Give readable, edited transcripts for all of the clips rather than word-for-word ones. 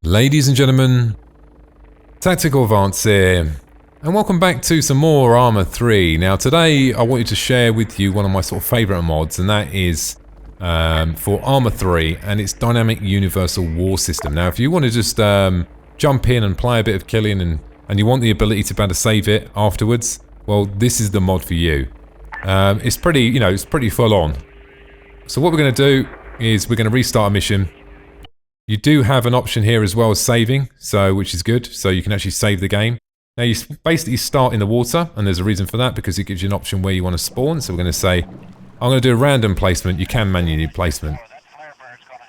Ladies and gentlemen, Tactical Advance here, and welcome back to some more Arma 3. Now today I wanted to share with you one of my sort of favourite mods, and that is for Arma 3 and its Dynamic Universal War System. Now if you want to just jump in and play a bit of killing and you want the ability to be able to save it afterwards, well this is the mod for you. It's pretty, you know, it's pretty full on. So what we're going to do is we're going to restart a mission. You do have an option here as well as saving, which is good, so you can actually save the game. Now you basically start in the water, and there's a reason for that, because it gives you an option where you want to spawn. So we're going to say, I'm going to do a random placement. You can manually placement.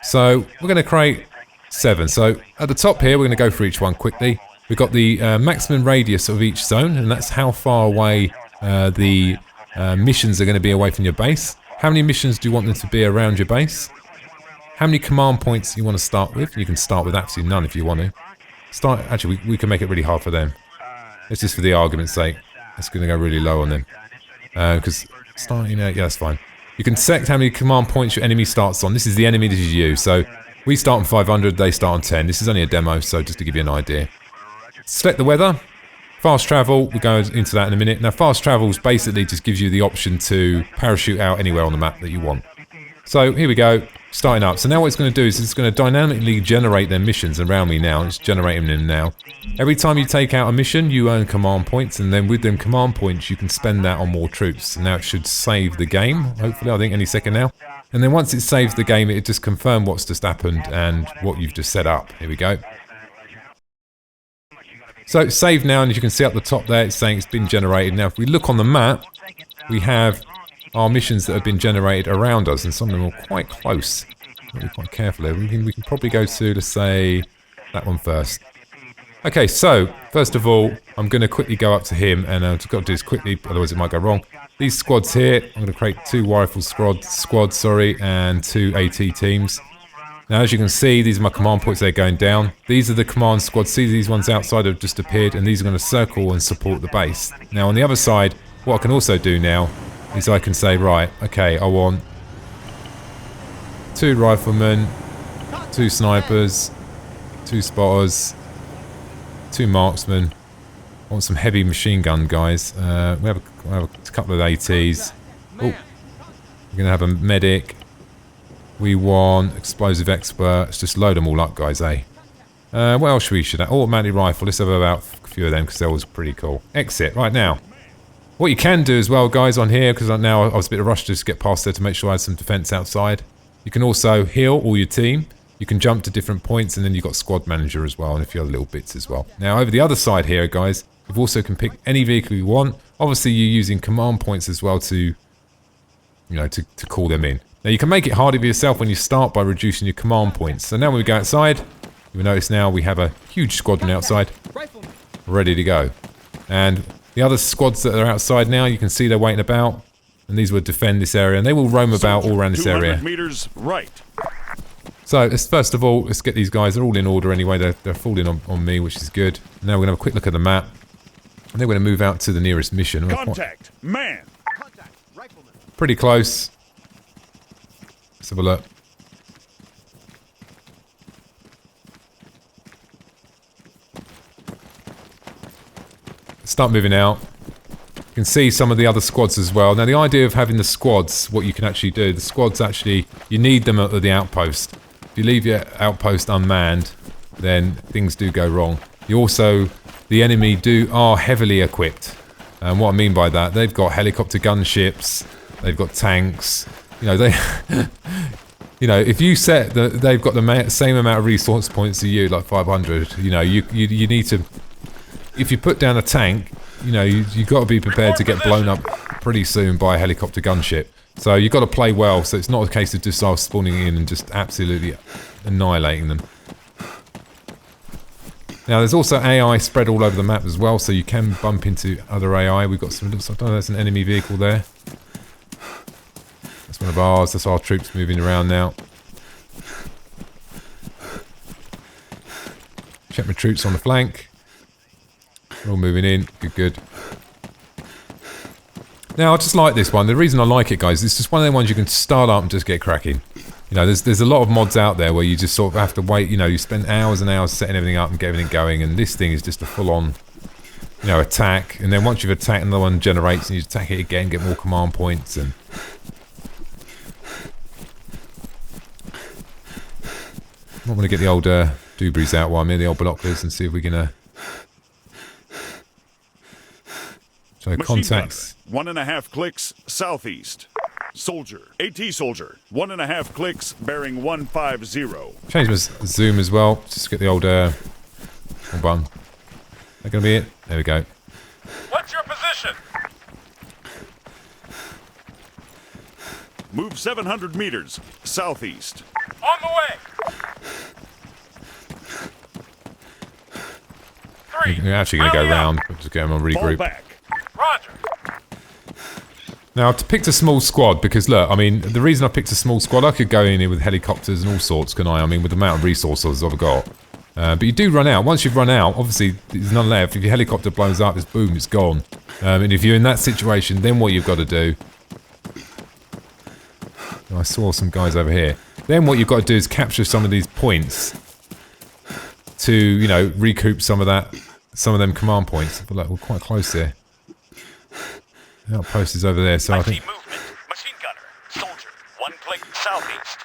So we're going to create 7. So at the top here, we're going to go through each one quickly. We've got the maximum radius of each zone, and that's how far away the missions are going to be away from your base. How many missions do you want them to be around your base? How many command points you want to start with? You can start with absolutely none if you want to. Actually, we can make it really hard for them. It's just for the argument's sake. It's going to go really low on them. Because starting out, yeah, that's fine. You can select how many command points your enemy starts on. This is the enemy, this is you. So we start on 500, they start on 10. This is only a demo, so just to give you an idea. Select the weather. Fast travel, we'll go into that in a minute. Now fast travel basically just gives you the option to parachute out anywhere on the map that you want. So here we go. Starting up. So now what it's going to do is it's going to dynamically generate their missions around me now. It's generating them now. Every time you take out a mission, you earn command points, and then with them command points, you can spend that on more troops. Now it should save the game, hopefully, I think any second now. And then once it saves the game, it just confirms what's just happened and what you've just set up. Here we go. So it's saved now, and as you can see up the top there, it's saying it's been generated. Now if we look on the map, we have our missions that have been generated around us, and some of them are quite close. Be quite careful there. We can probably go to, let's say, that one first. Okay, so first of all, I'm going to quickly go up to him, and I've just got to do this quickly, otherwise it might go wrong. These squads here, I'm going to create 2 rifle squads, and 2 AT teams. Now, as you can see, these are my command points. They're going down. These are the command squads. See, these ones outside have just appeared, and these are going to circle and support the base. Now, on the other side, what I can also do now is I can say, right, okay, I want 2 riflemen, 2 snipers, 2 spotters, 2 marksmen. I want some heavy machine gun guys. We have a couple of ATs. Oh, we're going to have a medic. We want explosive expert. Let's just load them all up, guys, eh? What else should have? Automatic rifle. Let's have about a few of them because they're always pretty cool. Exit, right now. What you can do as well, guys, on here, because now I was a bit rushed to just get past there to make sure I had some defense outside. You can also heal all your team. You can jump to different points, and then you've got squad manager as well, and a few other little bits as well. Now, over the other side here, guys, you also can pick any vehicle you want. Obviously, you're using command points as well to, you know, to call them in. Now, you can make it harder for yourself when you start by reducing your command points. So now when we go outside, you'll notice now we have a huge squadron outside, ready to go. And the other squads that are outside now, you can see they're waiting about. And these will defend this area, and they will roam about all around this area. Meters right. So, first of all, let's get these guys. They're all in order anyway. They're falling on me, which is good. Now we're going to have a quick look at the map. And then we're going to move out to the nearest mission. Contact, man. Pretty close. Let's have a look. Start moving out. You can see some of the other squads as well. Now the idea of having the squads, what you can actually do, the squads actually, you need them at the outpost. If you leave your outpost unmanned, then things do go wrong. You also, the enemy are heavily equipped. And what I mean by that, they've got helicopter gunships, they've got tanks, you know, you know, if you set that they've got the same amount of resource points as you, like 500, you know, you need to, if you put down a tank, you know, you've got to be prepared to get blown up pretty soon by a helicopter gunship. So you've got to play well, so it's not a case of just spawning in and just absolutely annihilating them. Now there's also AI spread all over the map as well, so you can bump into other AI. We've got some, looks like, oh, there's an enemy vehicle there. That's one of ours, that's our troops moving around now. Check my troops on the flank. We're all moving in. Good, good. Now, I just like this one. The reason I like it, guys, it's just one of the ones you can start up and just get cracking. You know, there's a lot of mods out there where you just sort of have to wait. You know, you spend hours and hours setting everything up and getting everything going, and this thing is just a full-on, you know, attack. And then once you've attacked, another one generates, and you attack it again, get more command points, and I'm going to get the old doobies out while I'm in the old binoculars and see if we can. So Machine contacts. gunner, 1.5 clicks southeast. Soldier, AT soldier, 1.5 clicks bearing 150. Change my zoom as well. Just get the old hold on. That gonna be it? There we go. What's your position? Move 700 meters southeast. On the way. 3. You're actually gonna go round. We'll just get them on regroup. Back. Roger. Now, I picked a small squad because, look, I mean, the reason I picked a small squad, I could go in here with helicopters and all sorts, can I? I mean, with the amount of resources I've got. But you do run out. Once you've run out, obviously, there's none left. If your helicopter blows up, it's boom, it's gone. And if you're in that situation, then what you've got to do... I saw some guys over here. Then what you've got to do is capture some of these points to, you know, recoup some of them command points. I feel like we're quite close here. The outpost is over there, so I think... movement. Machine gunner. Soldier. 1 click southeast.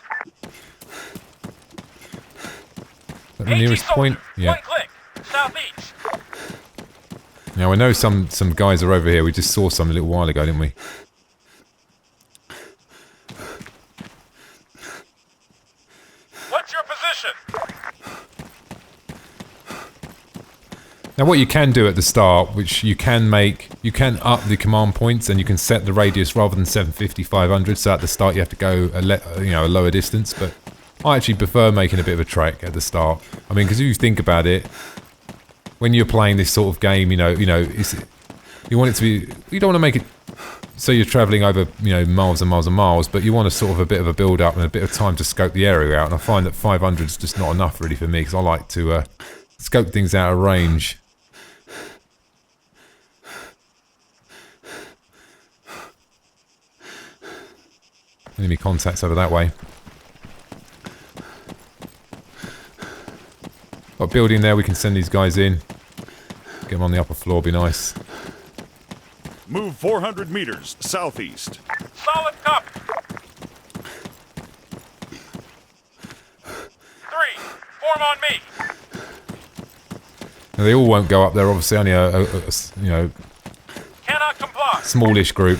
Is that the nearest point? Yeah. 1 click southeast. Now I know some guys are over here. We just saw some a little while ago, didn't we? What's your position? Now what you can do at the start, which you can up the command points and you can set the radius rather than 750, 500. So at the start you have to go a lower distance, but I actually prefer making a bit of a trek at the start. I mean, because if you think about it, when you're playing this sort of game, you want it to be, you don't want to make it so you're travelling over, miles and miles and miles, but you want a sort of a bit of a build up and a bit of time to scope the area out. And I find that 500 is just not enough really for me, because I like to scope things out of range. Enemy contacts over that way. Got a building there, we can send these guys in. Get them on the upper floor, be nice. Move 400 meters southeast. Solid copy. 3, form on me. Now, they all won't go up there, obviously, only a Cannot comply. smallish group.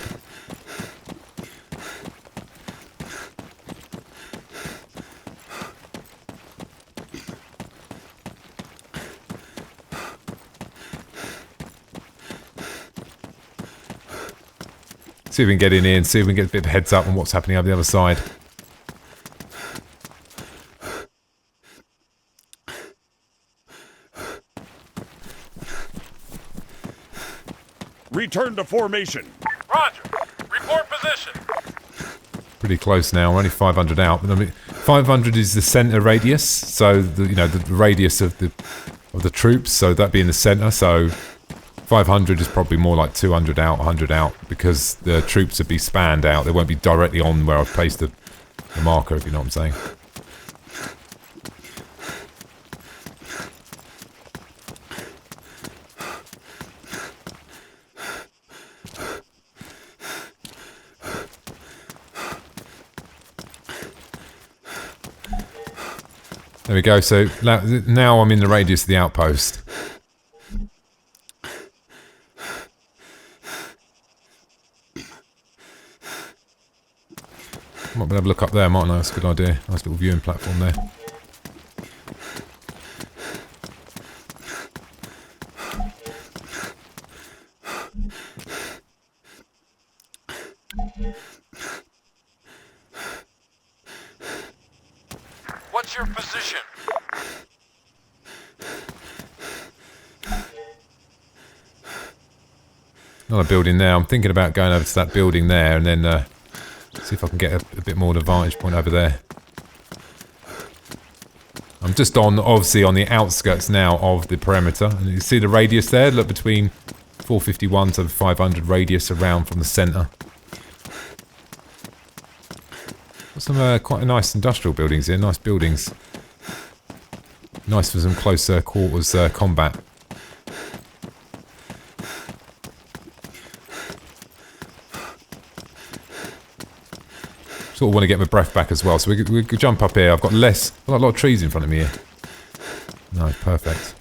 See if we can get in here and see if we can get a bit of a heads up on what's happening over the other side. Return to formation. Roger. Report position. Pretty close now. We're only 500 out, but I mean, 500 is the center radius, so the radius of the troops. So that being the center, so 500 is probably more like 200 out, 100 out, because the troops would be spanned out. They won't be directly on where I've placed the marker, if you know what I'm saying. There we go, so now I'm in the radius of the outpost. Might be able to look up there, mightn't I? That's a good idea. Nice little viewing platform there. What's your position? Another building there. I'm thinking about going over to that building there and then see if I can get a bit more of a vantage point over there. I'm just obviously on the outskirts now of the perimeter. And you see the radius there? Look, between 451 to 500 radius around from the centre. What's some quite nice industrial buildings here. Nice buildings. Nice for some closer quarters combat. Sort of want to get my breath back as well, so we could jump up here. I've got a lot of trees in front of me here. No, perfect.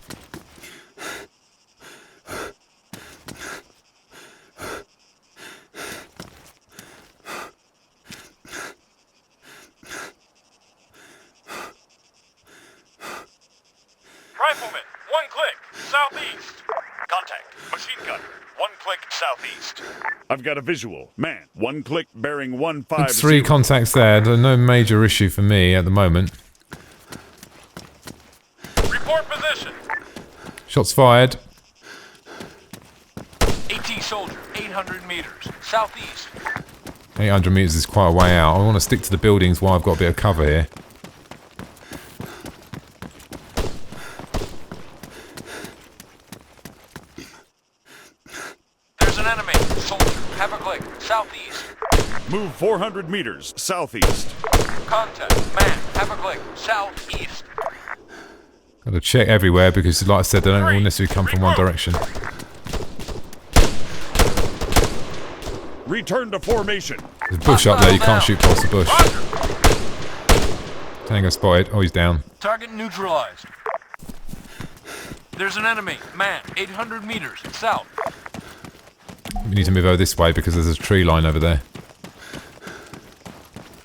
Rifleman, 1 click, southeast. Contact, machine gunner, 1 click, southeast. I've got a visual. Man, 1 click, bearing 150. 3 contacts there. No major issue for me at the moment. Report position. Shots fired. AT soldier, 800 meters, southeast. 800 meters is quite a way out. I want to stick to the buildings while I've got a bit of cover here. There's an enemy. Soldier, have a click, southeast. Move 400 meters, southeast. Contact, man, have a click, southeast. Got to check everywhere because, like I said, they don't all necessarily come from one direction. Return to formation. There's a bush up there. You can't shoot past the bush. Tango spotted. Oh, he's down. Target neutralized. There's an enemy. Man, 800 meters, south. We need to move over this way because there's a tree line over there.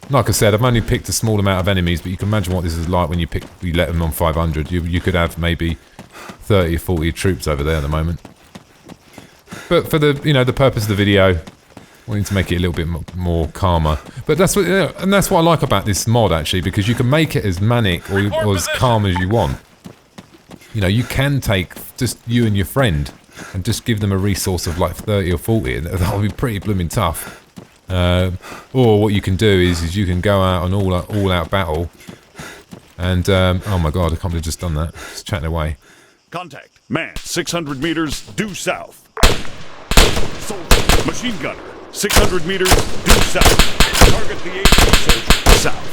Like I said, I've only picked a small amount of enemies, but you can imagine what this is like when you let them on 500. You could have maybe 30 or 40 troops over there at the moment. But for the purpose of the video, wanting to make it a little bit more calmer. But that's what I like about this mod actually, because you can make it as manic or as calm as you want. You know, you can take just you and your friend and just give them a resource of like 30 or 40, and that'll be pretty blooming tough. Or what you can do is you can go out on all-out battle, and oh my god, I can't believe I've just done that. Just chatting away. Contact, man, 600 meters, due south. Soldier, machine gunner, 600 meters, due south. Target the AT soldier, south.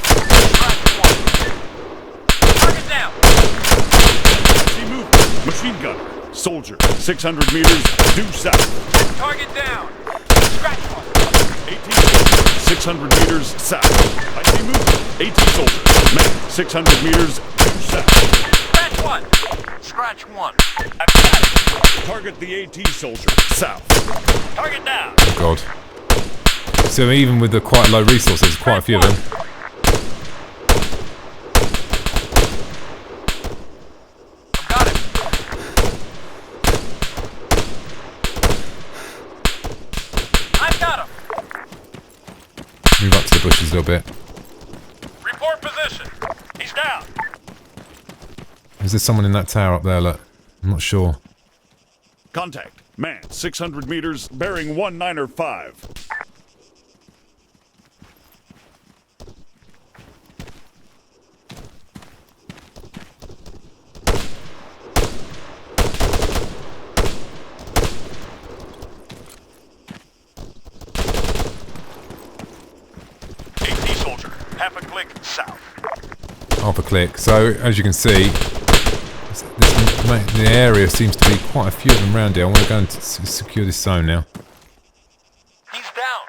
Target down. See movement, machine gunner, soldier, 600 meters, due south. Target down. Scratch one. 18 soldier, 600 meters, south. I see movement, 18 soldier, man, 600 meters, due south. Scratch one. Scratch one. I've got it. Target the AT soldier, south. Target down. Oh god. So even with the quite low resources, quite a few of them. I've got it. I've got him. Move up to the bushes a little bit. Report position. He's down. Is there someone in that tower up there? Look, I'm not sure. Contact. Man, 600 meters, bearing 195. AT soldier, half a click south. Half a click. So as you can see, the area seems to be quite a few of them around here. I want to go and secure this zone now. He's down.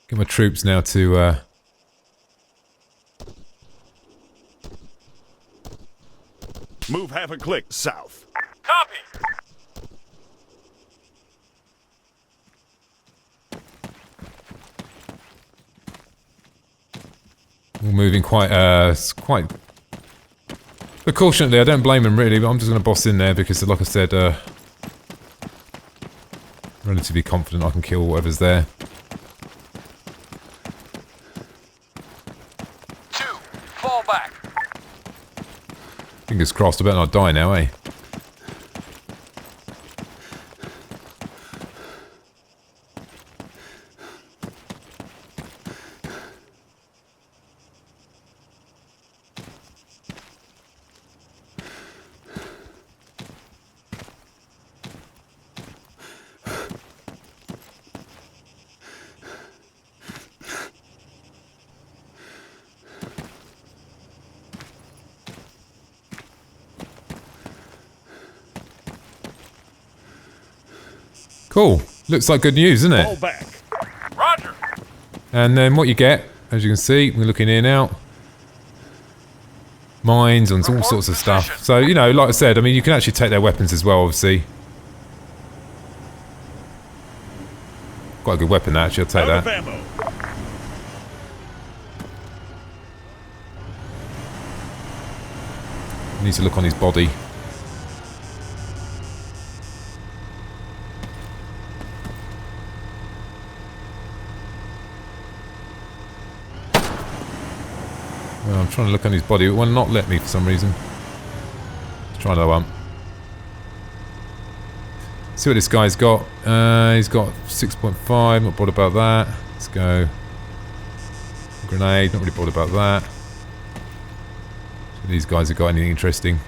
Get my troops now to Move half a click south. Copy. we're moving quite but cautiously. I don't blame them really, but I'm just going to boss in there because, like I said, relatively confident I can kill whatever's there. 2. Fall back. Fingers crossed. I better not die now, eh? Cool. Looks like good news, doesn't Fall it? back. Roger. And then what you get, as you can see, we're looking here now. Mines and all sorts of stuff. So, you know, like I said, I mean, you can actually take their weapons as well, obviously. Quite a good weapon, actually, I'll take Out of that. ammo. Need to look on his body. Well, I'm trying to look on his body. It will not let me for some reason. Let's try another one. See what this guy's got. He's got 6.5. Not bothered about that. Let's go. Grenade. Not really bothered about that. These guys have got anything interesting.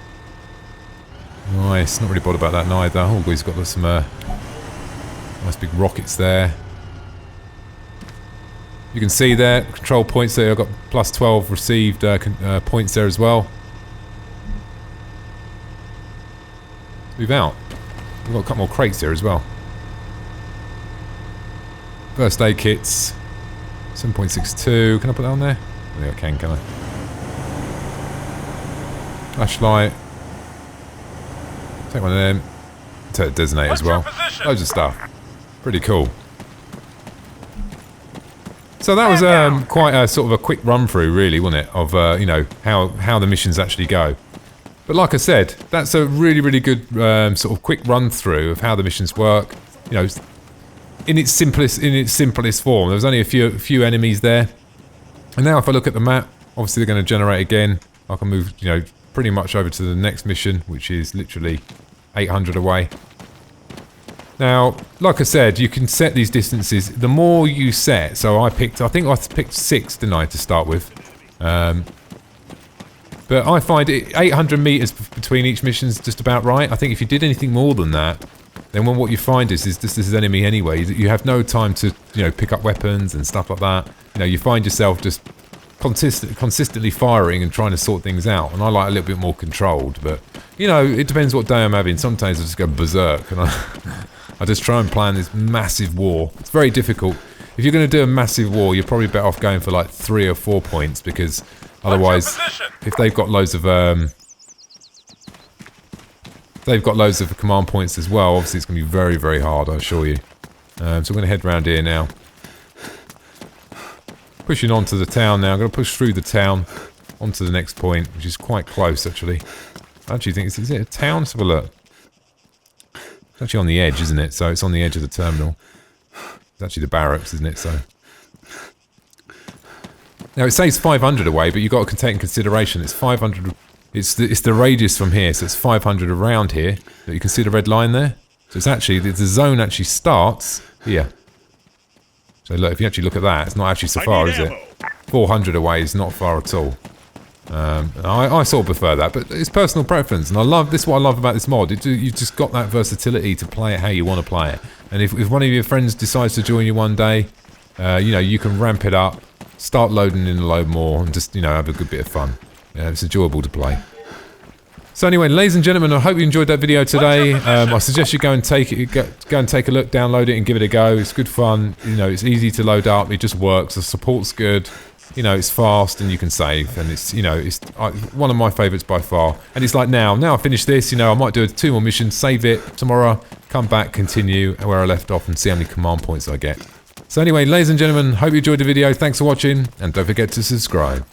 Nice, not really bothered about that neither. Oh, he's got some nice big rockets there. You can see there, control points there. I've got plus 12 received points there as well. Move out. We've got a couple more crates there as well. First aid kits. 7.62. Can I put that on there? I think I can I? Flashlight. Take one of them. Take the designator as well. Loads of stuff. Pretty cool. So that was quite a sort of a quick run through, really, wasn't it? Of you know, how the missions actually go. But like I said, that's a really, really good sort of quick run through of how the missions work. You know, in its simplest form. There was only a few enemies there. And now if I look at the map, obviously they're going to generate again. I can move, you know, pretty much over to the next mission, which is literally 800 away. Now, like I said, you can set these distances. The more you set, so I think I picked 6, didn't I, to start with. But I find 800 meters between each mission is just about right. I think if you did anything more than that, then what you find is this is enemy anyway. You have no time to, you know, pick up weapons and stuff like that. You know, you find yourself just consistently firing and trying to sort things out, and I like a little bit more controlled, but you know, it depends what day I'm having. Sometimes I just go berserk and I just try and plan this massive war. It's very difficult. If you're going to do a massive war, you're probably better off going for like 3 or 4 points, because otherwise, if they've got loads of command points as well, obviously it's going to be very, very hard, I assure you. So I'm going to head round here now. Pushing on to the town now. I'm going to push through the town onto the next point, which is quite close, actually. I actually think, is it a town? Let's have a look. It's actually on the edge, isn't it? So it's on the edge of the terminal. It's actually the barracks, isn't it? So now it says 500 away, but you've got to take in consideration it's 500. It's the radius from here, so it's 500 around here. You can see the red line there. So it's actually the zone actually starts here. So look, if you actually look at that, it's not actually so far, is it? 400 away is not far at all. I sort of prefer that, but it's personal preference, and I love this. What I love about this mod, you've just got that versatility to play it how you want to play it. And if one of your friends decides to join you one day, you know, you can ramp it up, start loading in a load more, and just, you know, have a good bit of fun. Yeah, it's enjoyable to play. So anyway, ladies and gentlemen, I hope you enjoyed that video today. I suggest you go and take a look, download it, and give it a go. It's good fun. You know, it's easy to load up. It just works. The support's good. You know, it's fast and you can save, and it's, you know, it's one of my favourites by far. And it's like now I finish this, you know, I might do 2 more missions, save it tomorrow, come back, continue where I left off, and see how many command points I get. So anyway, ladies and gentlemen, hope you enjoyed the video. Thanks for watching, and don't forget to subscribe.